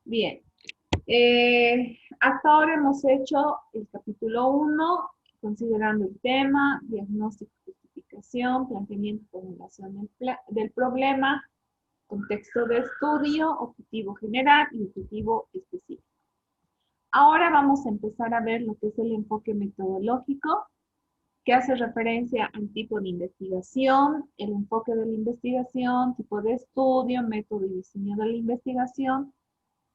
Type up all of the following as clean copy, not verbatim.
Bien. Hasta ahora hemos hecho el capítulo 1, considerando el tema, diagnóstico, justificación, planteamiento, formulación del problema, contexto de estudio, objetivo general y objetivo específico. Ahora vamos a empezar a ver lo que es el enfoque metodológico, que hace referencia al tipo de investigación, el enfoque de la investigación, tipo de estudio, método y diseño de la investigación,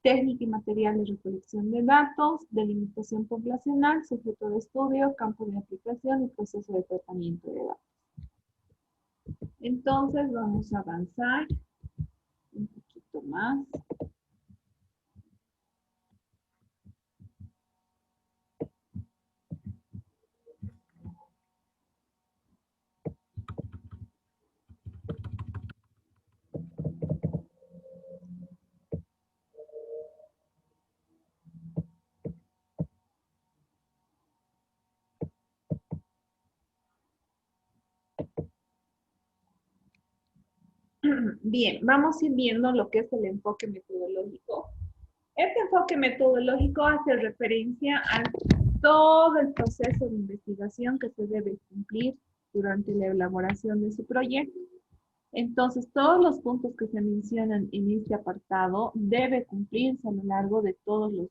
técnica y material de recolección de datos, delimitación poblacional, sujeto de estudio, campo de aplicación y proceso de tratamiento de datos. Entonces vamos a avanzar un poquito más. Bien, vamos a ir viendo lo que es el enfoque metodológico. Este enfoque metodológico hace referencia a todo el proceso de investigación que se debe cumplir durante la elaboración de su proyecto. Entonces, todos los puntos que se mencionan en este apartado debe cumplirse a lo largo de todos los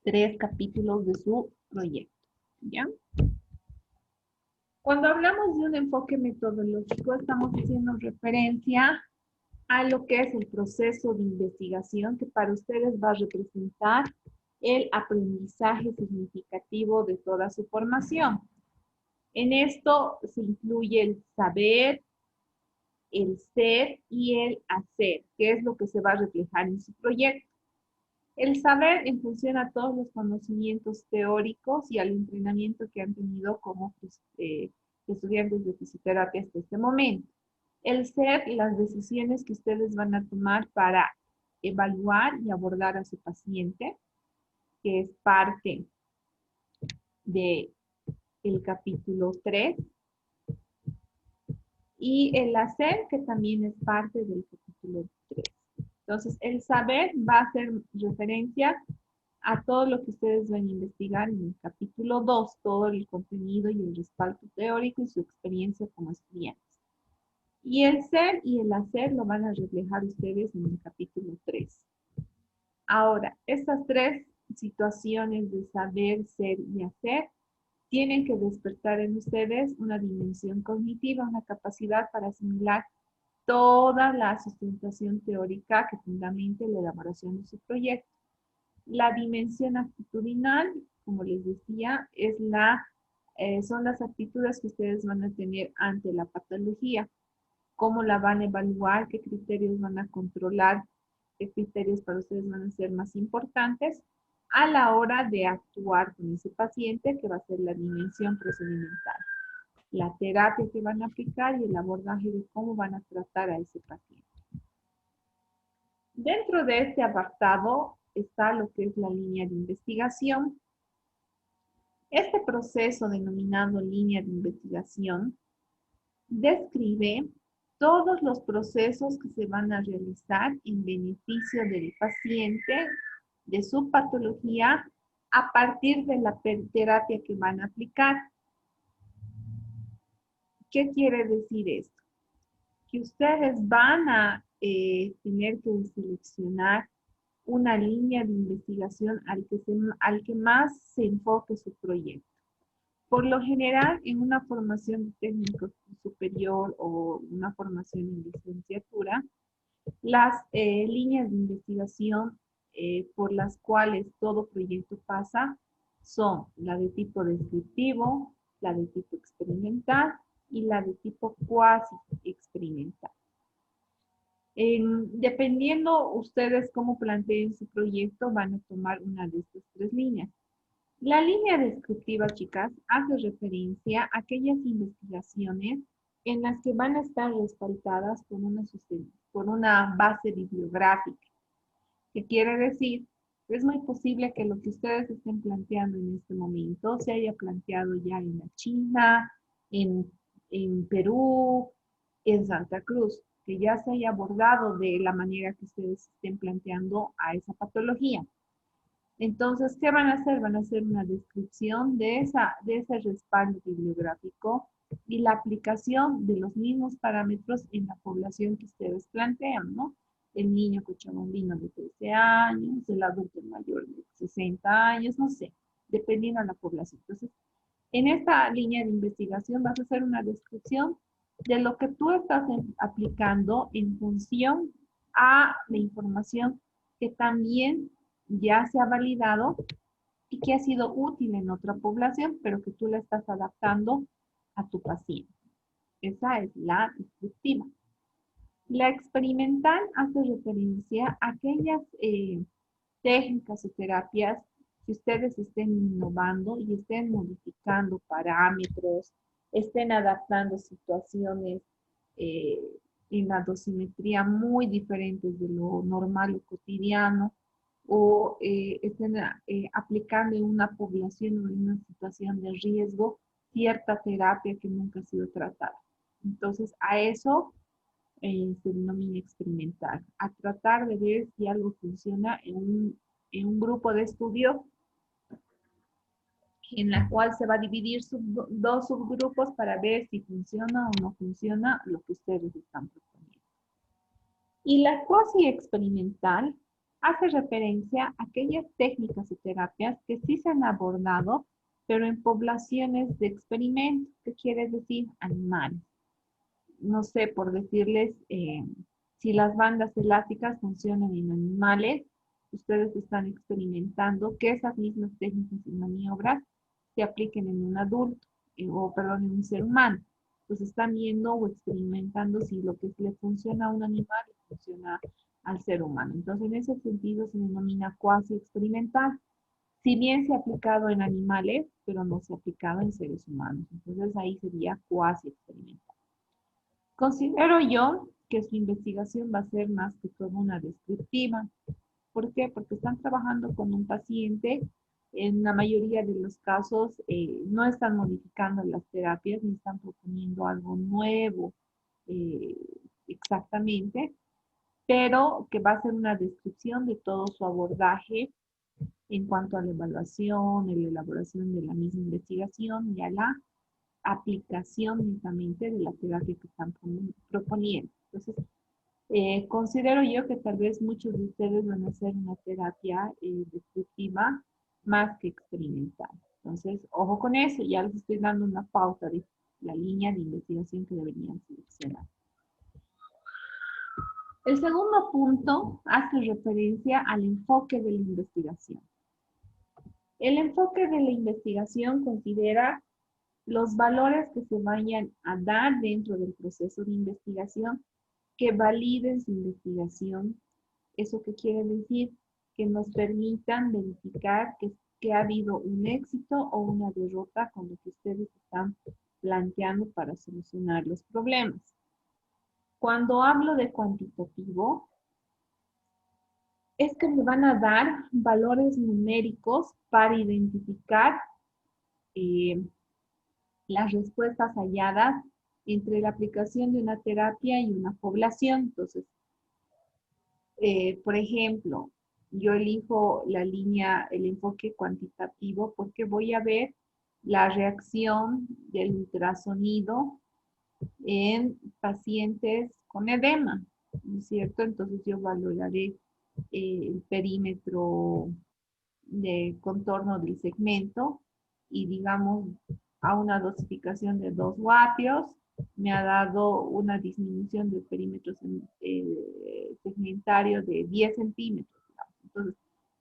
3 capítulos de su proyecto. ¿Ya? Cuando hablamos de un enfoque metodológico, estamos haciendo referencia a lo que es el proceso de investigación que para ustedes va a representar el aprendizaje significativo de toda su formación. En esto se incluye el saber, el ser y el hacer, que es lo que se va a reflejar en su proyecto. El saber en función a todos los conocimientos teóricos y al entrenamiento que han tenido como estudiantes de fisioterapia hasta este momento. El ser, las decisiones que ustedes van a tomar para evaluar y abordar a su paciente, que es parte del capítulo 3, y el hacer, que también es parte del capítulo 3. Entonces, el saber va a hacer referencia a todo lo que ustedes van a investigar en el capítulo 2, todo el contenido y el respaldo teórico y su experiencia como estudiantes. Y el ser y el hacer lo van a reflejar ustedes en el capítulo 3. Ahora, estas 3 situaciones de saber, ser y hacer tienen que despertar en ustedes una dimensión cognitiva, una capacidad para asimilar toda la sustentación teórica que fundamente la elaboración de su proyecto. La dimensión actitudinal, como les decía, son las actitudes que ustedes van a tener ante la patología. Cómo la van a evaluar, qué criterios van a controlar, qué criterios para ustedes van a ser más importantes a la hora de actuar con ese paciente, que va a ser la dimensión procedimental. La terapia que van a aplicar y el abordaje de cómo van a tratar a ese paciente. Dentro de este apartado está lo que es la línea de investigación. Este proceso denominado línea de investigación describe todos los procesos que se van a realizar en beneficio del paciente, de su patología, a partir de la terapia que van a aplicar. ¿Qué quiere decir esto? Que ustedes van a tener que seleccionar una línea de investigación al que más se enfoque su proyecto. Por lo general, en una formación de técnico superior o una formación en licenciatura, las líneas de investigación por las cuales todo proyecto pasa son la de tipo descriptivo, la de tipo experimental y la de tipo cuasi experimental. Dependiendo ustedes cómo planteen su proyecto, van a tomar una de estas 3 líneas. La línea descriptiva, chicas, hace referencia a aquellas investigaciones en las que van a estar respaldadas por una base bibliográfica. ¿Qué quiere decir? Es muy posible que lo que ustedes estén planteando en este momento se haya planteado ya en la China, en Perú, en Santa Cruz. que ya se haya abordado de la manera que ustedes estén planteando a esa patología. Entonces, ¿qué van a hacer? Van a hacer una descripción de ese respaldo bibliográfico y la aplicación de los mismos parámetros en la población que ustedes plantean, ¿no? El niño cochabambino de 13 años, el adulto mayor de 60 años, no sé, dependiendo de la población. Entonces, en esta línea de investigación vas a hacer una descripción de lo que tú estás aplicando en función a la información que también ya se ha validado y que ha sido útil en otra población, pero que tú la estás adaptando a tu paciente. Esa es la descriptiva. La experimental hace referencia a aquellas técnicas o terapias que ustedes estén innovando y estén modificando parámetros, estén adaptando situaciones eh, en la dosimetría muy diferentes de lo normal o cotidiano, o estén aplicando en una población o en una situación de riesgo cierta terapia que nunca ha sido tratada. Entonces, a eso se denomina experimental, a tratar de ver si algo funciona en un grupo de estudio en la cual se va a dividir dos subgrupos para ver si funciona o no funciona lo que ustedes están proponiendo. Y la cuasi experimental hace referencia a aquellas técnicas y terapias que sí se han abordado, pero en poblaciones de experimento, que quiere decir animales. No sé, por decirles, si las bandas elásticas funcionan en animales, ustedes están experimentando que esas mismas técnicas y maniobras se apliquen en un adulto, o perdón, en un ser humano. Entonces están viendo o experimentando si lo que le funciona a un animal le funciona al ser humano. Entonces, en ese sentido se denomina cuasi experimental. Si bien se ha aplicado en animales, pero no se ha aplicado en seres humanos. Entonces ahí sería cuasi experimental. Considero yo que su investigación va a ser más que todo una descriptiva. ¿Por qué? Porque están trabajando con un paciente, en la mayoría de los casos no están modificando las terapias ni están proponiendo algo nuevo eh, exactamente, pero que va a ser una descripción de todo su abordaje en cuanto a la evaluación, la elaboración de la misma investigación y a la aplicación únicamente de la terapia que están proponiendo. Entonces, considero yo que tal vez muchos de ustedes van a hacer una terapia descriptiva más que experimental. Entonces, ojo con eso, ya les estoy dando una pauta de la línea de investigación que deberían seleccionar. El segundo punto hace referencia al enfoque de la investigación. El enfoque de la investigación considera los valores que se vayan a dar dentro del proceso de investigación que validen su investigación. ¿Eso qué quiere decir? Que nos permitan verificar que ha habido un éxito o una derrota con lo que ustedes están planteando para solucionar los problemas. Cuando hablo de cuantitativo, es que me van a dar valores numéricos para identificar las respuestas halladas entre la aplicación de una terapia y una población. Entonces, por ejemplo, yo elijo la línea, el enfoque cuantitativo porque voy a ver la reacción del ultrasonido en pacientes con edema, ¿no es cierto? Entonces yo valoraré el perímetro de contorno del segmento y digamos a una dosificación de 2 vatios me ha dado una disminución del perímetro segmentario de 10 centímetros. Digamos. Entonces,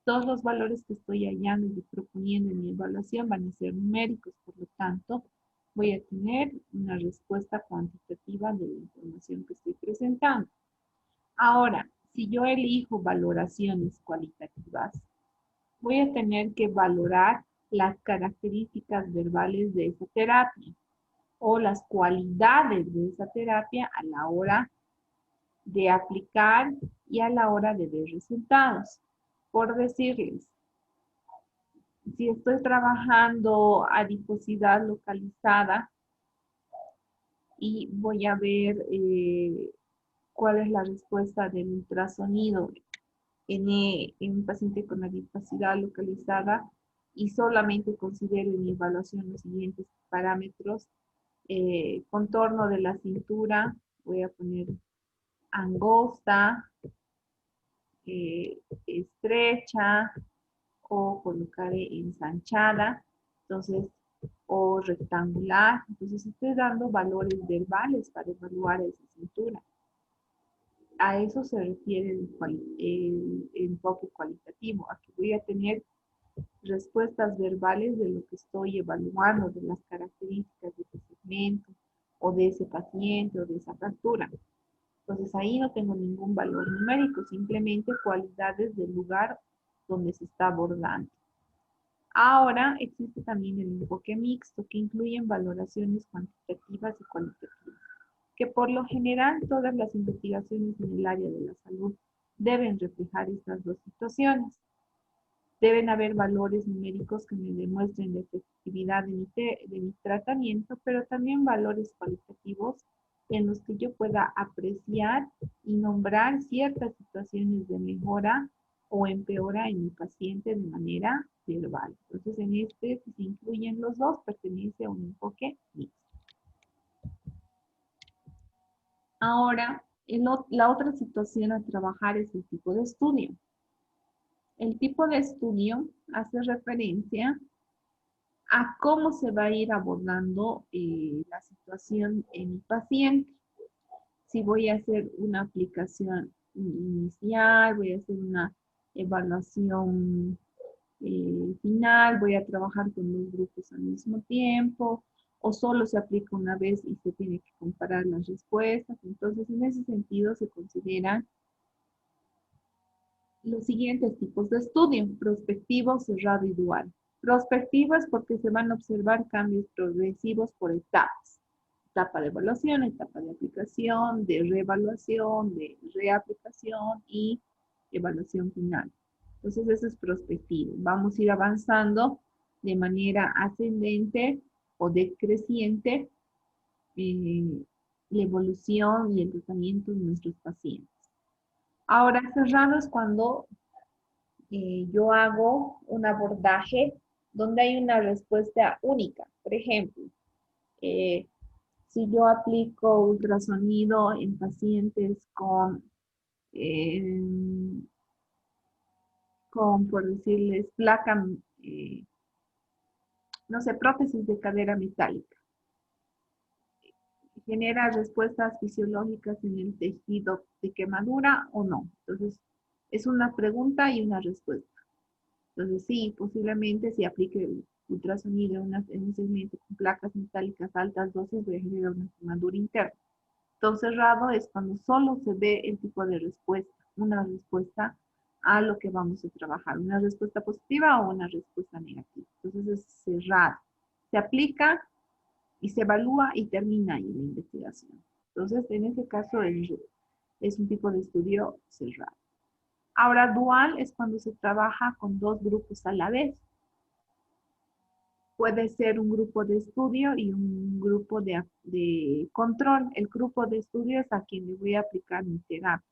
todos los valores que estoy hallando y proponiendo en mi evaluación van a ser numéricos, por lo tanto, voy a tener una respuesta cuantitativa de la información que estoy presentando. Ahora, si yo elijo valoraciones cualitativas, voy a tener que valorar las características verbales de esa terapia o las cualidades de esa terapia a la hora de aplicar y a la hora de ver resultados. Por decirles, si estoy trabajando adiposidad localizada y voy a ver cuál es la respuesta del ultrasonido en un paciente con la discapacidad localizada y solamente considero en mi evaluación los siguientes parámetros. Contorno de la cintura, voy a poner angosta, eh, estrecha o colocaré ensanchada, entonces, o rectangular. Entonces estoy dando valores verbales para evaluar esa cintura. A eso se refiere el enfoque cualitativo, a que voy a tener respuestas verbales de lo que estoy evaluando, de las características de ese segmento, o de ese paciente, o de esa fractura. Entonces ahí no tengo ningún valor numérico, simplemente cualidades del lugar donde se está abordando. Ahora existe también el enfoque mixto, que incluyen valoraciones cuantitativas y cualitativas, que por lo general todas las investigaciones en el área de la salud deben reflejar estas dos situaciones. Deben haber valores numéricos que me demuestren la efectividad de mi tratamiento, pero también valores cualitativos en los que yo pueda apreciar y nombrar ciertas situaciones de mejora o empeora en mi paciente de manera verbal. Entonces, en este, si se incluyen los dos, pertenece a un enfoque mixto. Ahora, la otra situación a trabajar es el tipo de estudio. El tipo de estudio hace referencia a cómo se va a ir abordando la situación en mi paciente. Si voy a hacer una aplicación inicial, voy a hacer una evaluación final, voy a trabajar con dos grupos al mismo tiempo, o solo se aplica una vez y se tiene que comparar las respuestas. Entonces, en ese sentido se consideran los siguientes tipos de estudio: prospectivo, cerrado y dual. Prospectivo es porque se van a observar cambios progresivos por etapas. Etapa de evaluación, etapa de aplicación, de reevaluación, de reaplicación y evaluación final. Entonces, eso es prospectivo. Vamos a ir avanzando de manera ascendente o decreciente la evolución y el tratamiento de nuestros pacientes. Ahora, cerrado es cuando yo hago un abordaje donde hay una respuesta única. Por ejemplo, eh, si yo aplico ultrasonido en pacientes eh, por decirles, placa, no sé, prótesis de cadera metálica, genera respuestas fisiológicas en el tejido de quemadura o no. Entonces, es una pregunta y una respuesta. Entonces, sí, posiblemente si aplique el ultrasonido en un segmento con placas metálicas a altas dosis, voy a generar una quemadura interna. Entonces, cerrado es cuando solo se ve el tipo de respuesta, una respuesta a lo que vamos a trabajar, una respuesta positiva o una respuesta negativa. Entonces, es cerrado. Se aplica y se evalúa y termina ahí la investigación. Entonces, en este caso, es un tipo de estudio cerrado. Ahora, dual es cuando se trabaja con dos grupos a la vez. Puede ser un grupo de estudio y un grupo de control. El grupo de estudio es a quien le voy a aplicar mi terapia.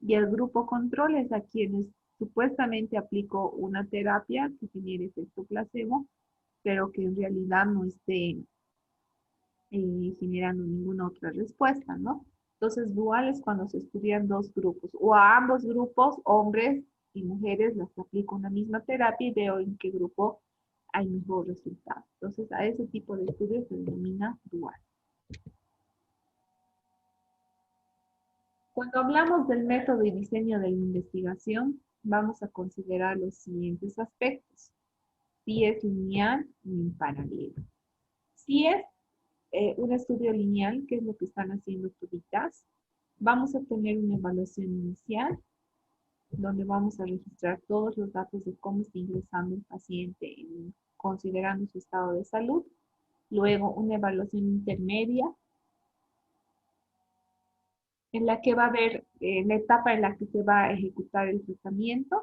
Y el grupo control es a quienes supuestamente aplico una terapia que genere efecto placebo, pero que en realidad no esté generando ninguna otra respuesta, ¿no? Entonces, dual es cuando se estudian dos grupos, o a ambos grupos, hombres y mujeres, les aplico una misma terapia y veo en qué grupo hay mejor resultado. Entonces, a ese tipo de estudios se denomina dual. Cuando hablamos del método y diseño de la investigación, vamos a considerar los siguientes aspectos: si es lineal y en paralelo. Si es un estudio lineal, que es lo que están haciendo toditas, vamos a tener una evaluación inicial, donde vamos a registrar todos los datos de cómo está ingresando el paciente, considerando su estado de salud. Luego, una evaluación intermedia, en la que va a haber la etapa en la que se va a ejecutar el tratamiento.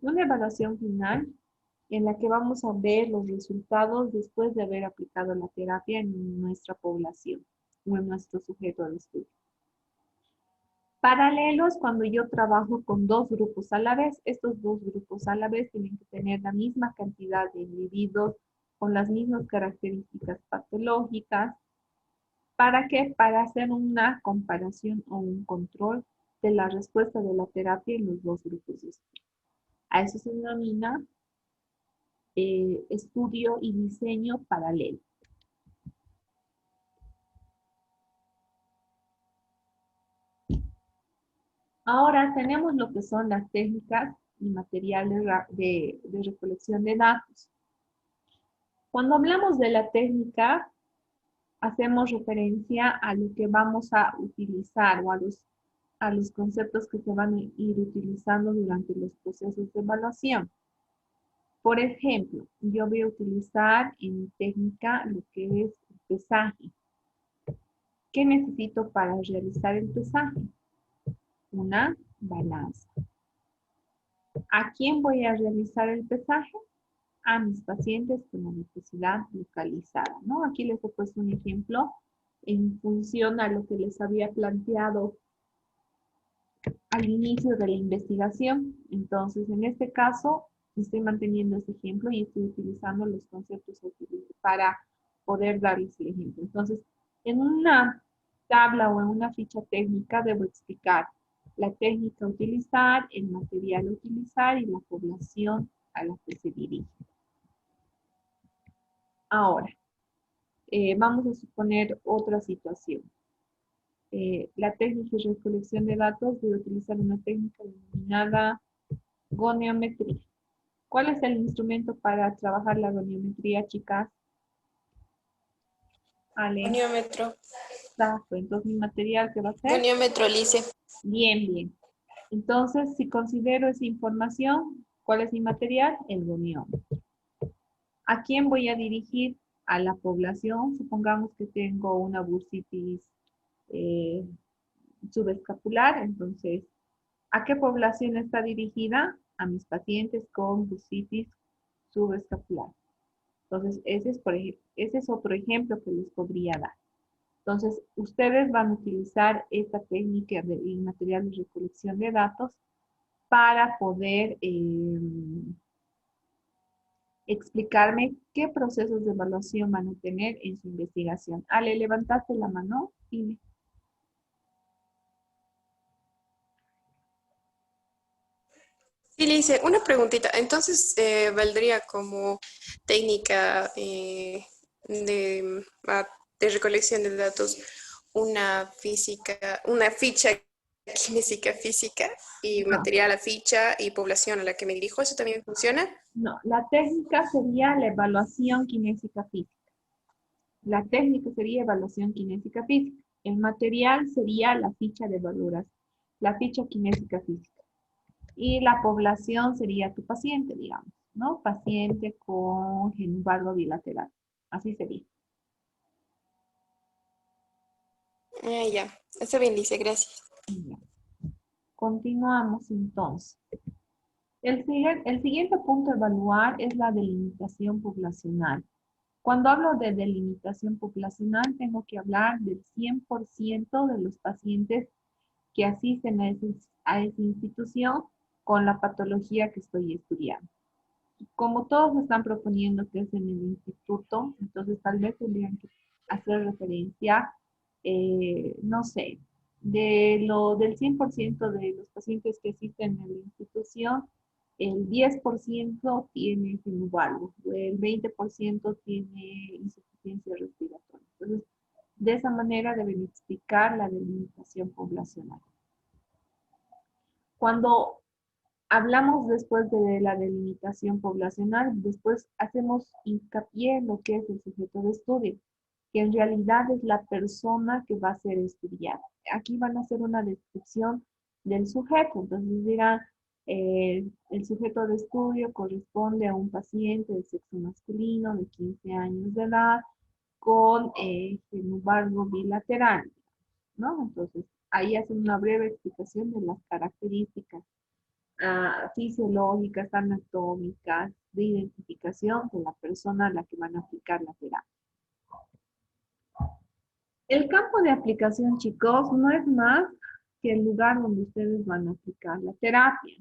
Una evaluación final, en la que vamos a ver los resultados después de haber aplicado la terapia en nuestra población o en nuestro sujeto de estudio. Paralelos cuando yo trabajo con dos grupos a la vez. Estos dos grupos a la vez tienen que tener la misma cantidad de individuos con las mismas características patológicas. ¿Para qué? Para hacer una comparación o un control de la respuesta de la terapia en los dos grupos de estudio. A eso se denomina estudio y diseño paralelo. Ahora tenemos lo que son las técnicas y materiales de recolección de datos. Cuando hablamos de la técnica, hacemos referencia a lo que vamos a utilizar o a los conceptos que se van a ir utilizando durante los procesos de evaluación. Por ejemplo, yo voy a utilizar en mi técnica lo que es el pesaje. ¿Qué necesito para realizar el pesaje? Una balanza. ¿A quién voy a realizar el pesaje? A mis pacientes con obesidad localizada, ¿no? Aquí les he puesto un ejemplo en función a lo que les había planteado al inicio de la investigación. Entonces, en este caso, estoy manteniendo este ejemplo y estoy utilizando los conceptos para poder darles el ejemplo. Entonces, en una tabla o en una ficha técnica debo explicar la técnica a utilizar, el material a utilizar y la población a la que se dirige. Ahora, vamos a suponer otra situación. La técnica de recolección de datos debe utilizar una técnica denominada goniometría. ¿Cuál es el instrumento para trabajar la goniometría, chicas? Ale, Goniómetro. exacto. Entonces, mi material, ¿qué va a ser? Goniómetro lice. Bien, bien. Entonces, si considero esa información, ¿cuál es mi material? El goniómetro. ¿A quién voy a dirigir? A la población. Supongamos que tengo una bursitis eh, subescapular. Entonces, ¿a qué población está dirigida? A mis pacientes con bursitis subescapular. Entonces, ese es otro ejemplo que les podría dar. Entonces, ustedes van a utilizar esta técnica de material de recolección de datos para poder explicarme qué procesos de evaluación van a tener en su investigación. Ale, levantaste la mano. Dime. Sí, Lice, una preguntita. Entonces, ¿valdría como técnica de recolección de datos una ficha kinésica física y No, material a ficha y población a la que me dirijo? ¿Eso también funciona? no. La técnica sería la evaluación kinésica física. La técnica sería evaluación kinésica física. El material sería la ficha de valoración, la ficha kinésica física. Y la población sería tu paciente, digamos, ¿no? Paciente con genvalgo bilateral. Así sería. Ya, está bien, Lice, gracias. Ya. Continuamos entonces. El siguiente punto a evaluar es la delimitación poblacional. Cuando hablo de delimitación poblacional, tengo que hablar del 100% de los pacientes que asisten a esa institución con la patología que estoy estudiando. Como todos me están proponiendo que es en el instituto, entonces tal vez tendrían que hacer referencia, no sé, del 100% de los pacientes que asisten a la institución, el 10% tiene fenobarbo, el 20% tiene insuficiencia respiratoria. Entonces, de esa manera deben explicar la delimitación poblacional. Cuando hablamos después de la delimitación poblacional, después hacemos hincapié en lo que es el sujeto de estudio, que en realidad es la persona que va a ser estudiada. Aquí van a hacer una descripción del sujeto, entonces dirán, el sujeto de estudio corresponde a un paciente de sexo masculino de 15 años de edad con genvalgo bilateral, ¿no? Entonces, ahí hacen una breve explicación de las características fisiológicas, anatómicas, de identificación de la persona a la que van a aplicar la terapia. El campo de aplicación, chicos, no es más que el lugar donde ustedes van a aplicar la terapia.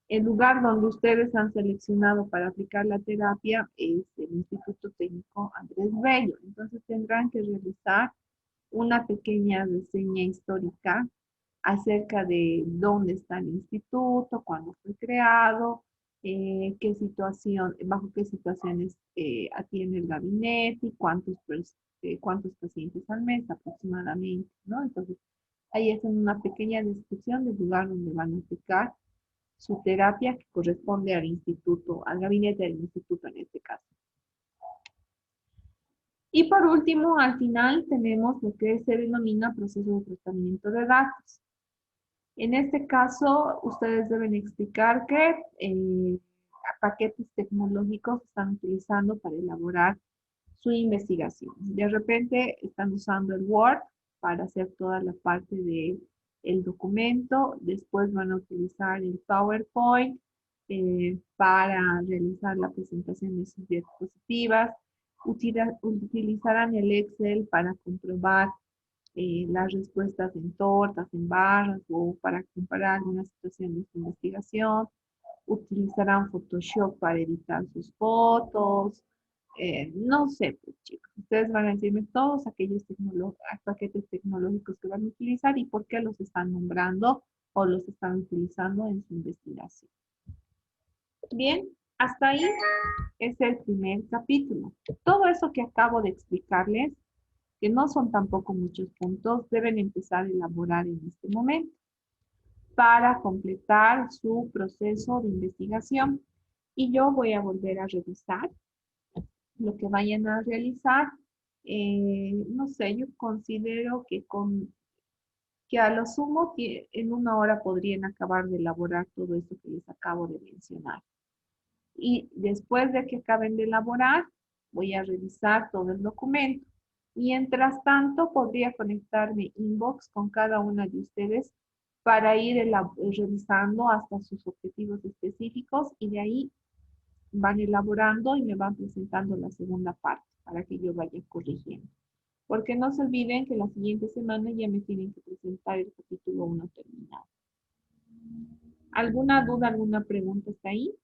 El lugar donde ustedes han seleccionado para aplicar la terapia es el Instituto Técnico Andrés Bello. Entonces tendrán que realizar una pequeña reseña histórica acerca de dónde está el instituto, cuándo fue creado, qué situación, bajo qué situaciones atiende el gabinete y cuántos pacientes al mes aproximadamente, ¿no? Entonces, ahí hacen una pequeña descripción del lugar donde van a aplicar su terapia que corresponde al instituto, al gabinete del instituto en este caso. Y por último, al final tenemos lo que se denomina proceso de tratamiento de datos. En este caso, ustedes deben explicar qué paquetes tecnológicos están utilizando para elaborar su investigación. De repente están usando el Word para hacer toda la parte del documento, después van a utilizar el PowerPoint para realizar la presentación de sus diapositivas, utilizarán el Excel para comprobar las respuestas en tortas, en barras o para comparar algunas situaciones de investigación. Utilizarán Photoshop para editar sus fotos. No sé, pues, chicos, ustedes van a decirme todos aquellos paquetes tecnológicos que van a utilizar y por qué los están nombrando o los están utilizando en su investigación. Bien, hasta ahí es el primer capítulo. Todo eso que acabo de explicarles, que no son tampoco muchos puntos, deben empezar a elaborar en este momento para completar su proceso de investigación. Y yo voy a volver a revisar lo que vayan a realizar. No sé, yo considero que a lo sumo que en una hora podrían acabar de elaborar todo esto que les acabo de mencionar. Y después de que acaben de elaborar, voy a revisar todo el documento. Mientras tanto, podría conectarme inbox con cada una de ustedes para ir revisando hasta sus objetivos específicos y de ahí van elaborando y me van presentando la segunda parte para que yo vaya corrigiendo. Porque no se olviden que la siguiente semana ya me tienen que presentar el capítulo 1 terminado. ¿Alguna duda, alguna pregunta hasta ahí?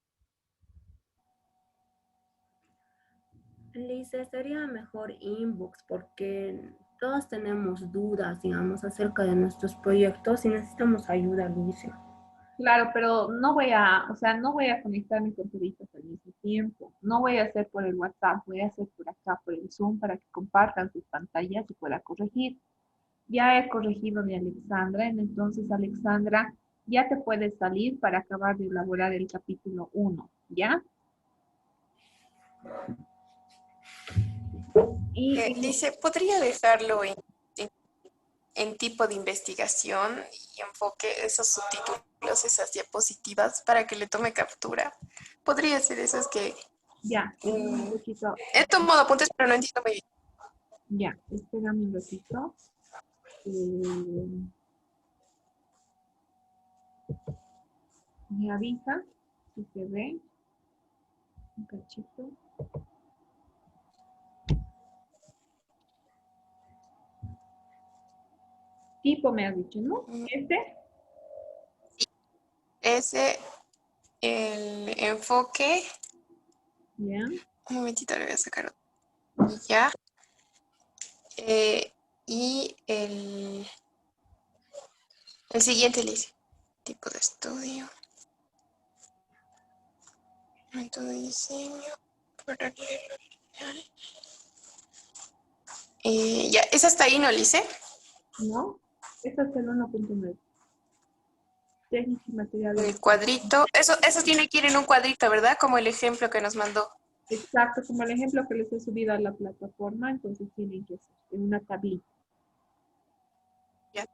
Lisa, sería mejor inbox porque todos tenemos dudas, digamos, acerca de nuestros proyectos y necesitamos ayuda, Lisa. Claro, pero no voy a, o sea, no voy a conectarme con turistas al mismo tiempo. No voy a hacer por el WhatsApp, voy a hacer por acá, por el Zoom, para que compartan sus pantallas y pueda corregir. Ya he corregido de Alexandra, entonces Alexandra, ya te puedes salir para acabar de elaborar el capítulo 1, ¿ya? Dice, ¿podría dejarlo en tipo de investigación y enfoque esos subtítulos, esas diapositivas para que le tome captura? Podría ser eso, es que Ya, espérame un poquito. he tomado apuntes, pero no entiendo muy bien. Ya, espérame un ratito. Eh, me avisa si se ve un cachito. Tipo me has dicho, ¿no? Este. Ese, el enfoque, Ya. un momentito, le voy a sacar otro. Ya. Y el siguiente le dice, tipo de estudio, método de diseño, paralelo lineal. Ya, es hasta ahí, ¿no, Lice? ¿No? Este es el 1.9. Técnica y materiales. El cuadrito, eso tiene que ir en un cuadrito, ¿verdad? Como el ejemplo que nos mandó. Exacto, como el ejemplo que les he subido a la plataforma, entonces tienen que ser en una tablita. Ya,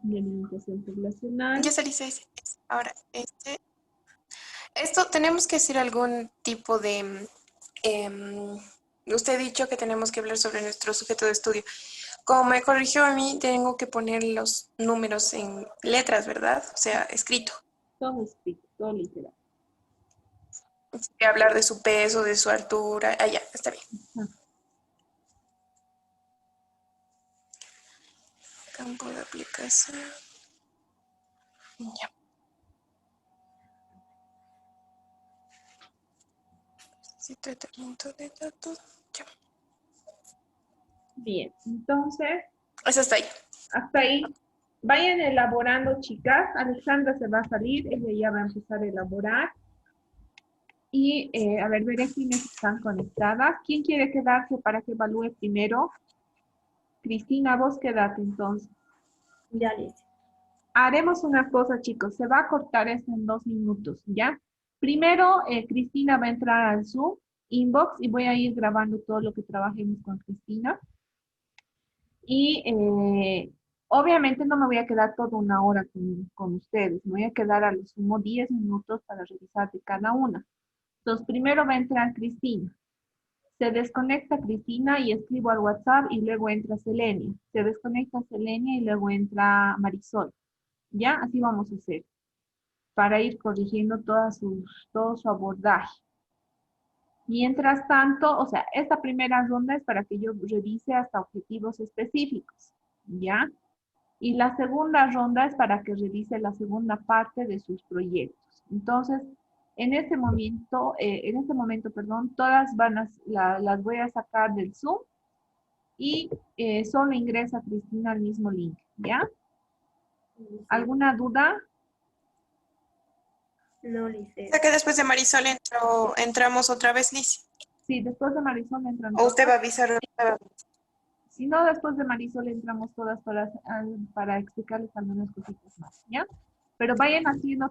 De alimentación poblacional. ya se dice ese. Ahora, esto tenemos que hacer algún tipo de... usted ha dicho que tenemos que hablar sobre nuestro sujeto de estudio. Como me corrigió a mí, tengo que poner los números en letras, ¿verdad? O sea, escrito. Todo escrito, todo literal. Hablar de su peso, de su altura. Ah, ya, está bien. Ah, Campo de aplicación. Ya. Sí, tratamiento de datos. Ya. Bien, entonces, Eso está ahí. hasta ahí. Vayan elaborando, chicas. Alexandra se va a salir, ella ya va a empezar a elaborar. Y, a ver, veré quiénes están conectadas. ¿Quién quiere quedarse para que evalúe primero? Cristina, vos quédate entonces. Ya, Lice. Haremos una cosa, chicos. Se va a cortar esto en 2 minutos, ¿ya? Primero, Cristina va a entrar al Zoom inbox y voy a ir grabando todo lo que trabajemos con Cristina. Y obviamente no me voy a quedar toda una hora con ustedes. Me voy a quedar a lo sumo 10 minutos para revisar de cada una. Entonces, primero va a entrar Cristina. Se desconecta Cristina y escribo al WhatsApp y luego entra Selenia. Se desconecta Selenia y luego entra Marisol. ¿Ya? Así vamos a hacer para ir corrigiendo todo su abordaje. Mientras tanto, o sea, esta primera ronda es para que yo revise hasta objetivos específicos, ¿ya? Y la segunda ronda es para que revise la segunda parte de sus proyectos. Entonces, en este momento, perdón, todas las voy a sacar del Zoom y solo ingresa Cristina al mismo link, ¿ya? ¿Alguna duda? No, Lice. O sea que después de Marisol entramos otra vez, Liz. Sí, después de Marisol entran O usted va a todas. avisar. Si no, después de Marisol entramos todas para explicarles algunas cositas más, ¿ya? Pero vayan haciendo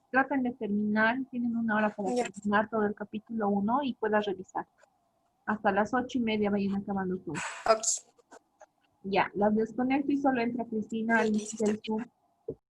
traten de terminar, tienen una hora para Ya. terminar todo el capítulo 1 y puedan revisar. Hasta las 8:30 vayan acabando todo. Ok. Ya, las desconecto y solo entra Cristina al Bien, link Liz, está del bien. Zoom